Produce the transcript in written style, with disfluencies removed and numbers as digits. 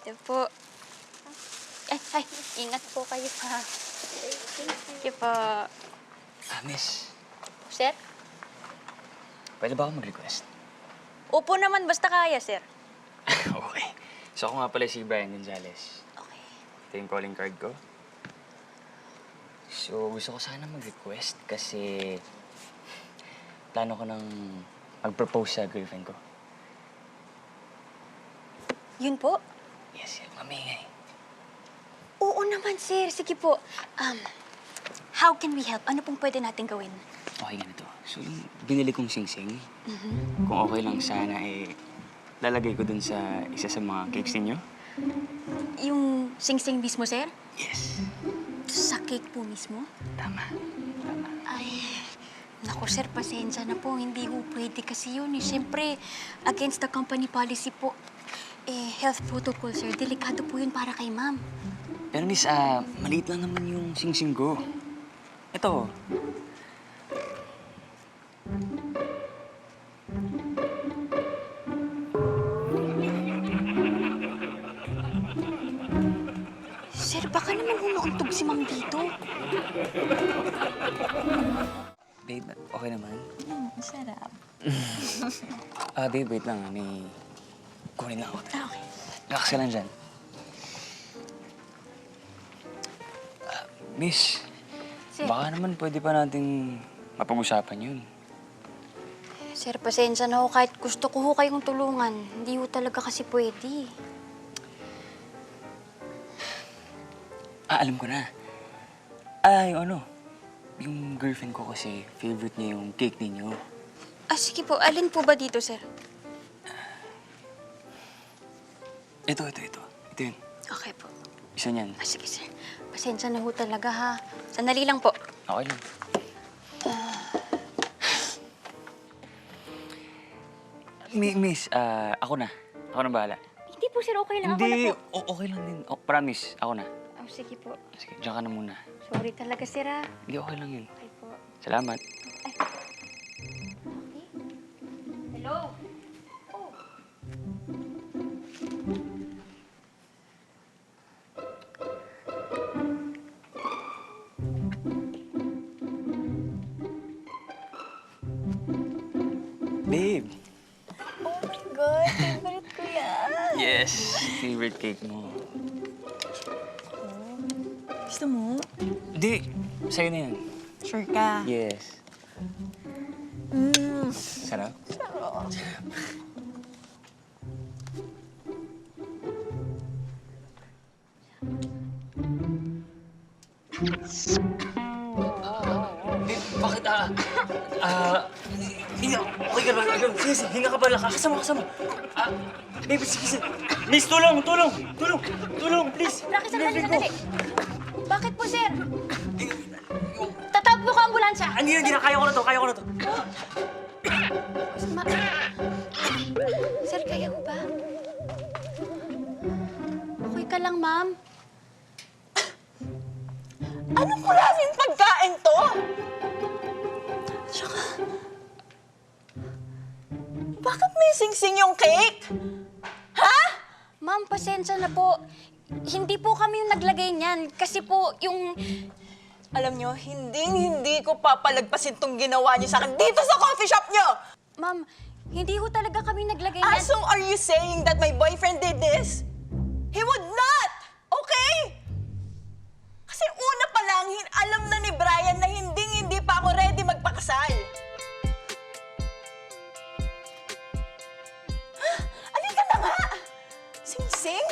Ito po. Ay, ingat po kayo pa. Thank you po. Miss, Sir? pwede ba ako mag-request? Opo naman, basta kaya, sir. Okay. So ako nga pala si Brian Gonzalez. Okay. Ito yung calling card ko. So, gusto ko sana mag-request kasi plano ko nang mag-propose sa girlfriend ko. Yun po? Yes, mamingay. Oo naman, sir. Sige po. How can we help? Ano pong pwede natin gawin? Okay, ganito. So, yung binili kong sing-sing, kung okay lang sana, lalagay ko dun sa isa sa mga cakes ninyo. Yung sing-sing mismo, sir? Yes. Sa cake po mismo? Tama. Ay, naku, sir, pasensya na po. Hindi po pwede kasi yun. Siyempre, against the company policy po. Health protocol, sir. Delikado po yun para kay ma'am. Pero miss, maliit lang naman yung sing-sing ko. Ito. Sir, baka naman humauntog si ma'am dito. Babe, okay naman? Sarap. Babe, wait lang. May kunin lang ako. Okay. Relax ka lang dyan. Miss, Sir. baka naman pwede pa nating mapag-usapan yun. Sir, pasensya na ho. Kahit gusto ko ho kayong tulungan, hindi ho talaga kasi pwede. Alam ko na. Yung girlfriend ko kasi, favorite niya yung cake ninyo. Sige po. Alin po ba dito, sir? Ito yun. Okay po. Isa niyan. Sige, sir. Pasensya na ho talaga, ha. Sandali lang po. Okay lang. Miss, ako na. Ako na bahala. Hindi po, sir. Okay lang. Ako na Hindi, po. okay lang din. Promise, ako na. Sige po. Sige, diyan ka na muna. Sorry talaga, sir, ha. Hindi, okay lang yun. Okay po. Salamat. Hello? Oh. Babe. Oh my God. Favorite ko yan. Yes, favorite cake mo. Gusto mo? Hindi, sa'yo na yan. Sure ka? Yes. Sarap? Bakit hindi, okay ka ba? Sige, hinga ka ba? Kasama. Baby, sige. Miss, tulong, please. Rocky, sandali. Bakit po, sir? Tatawag mo ka ambulansya. Hindi na, kaya ko na to. Sir, kaya ko ba? Okay ka lang, ma'am? Anong klaseng pagkain to? Tsaka, bakit may sing-sing yung cake? Ha? Ma'am, pasensya na po. Hindi po kami yung naglagay niyan. Kasi po, yung... Alam nyo, hindi ko papalagpasin tong ginawa niyo sa akin dito sa coffee shop nyo! Ma'am, hindi ho talaga kami naglagay Ah, niyan. so are you saying that my boyfriend did this? He would not! Okay? Kasi una pa lang, alam na ni Brian na hindi pa ako ready magpakasal. Halika na nga! Sing-sing!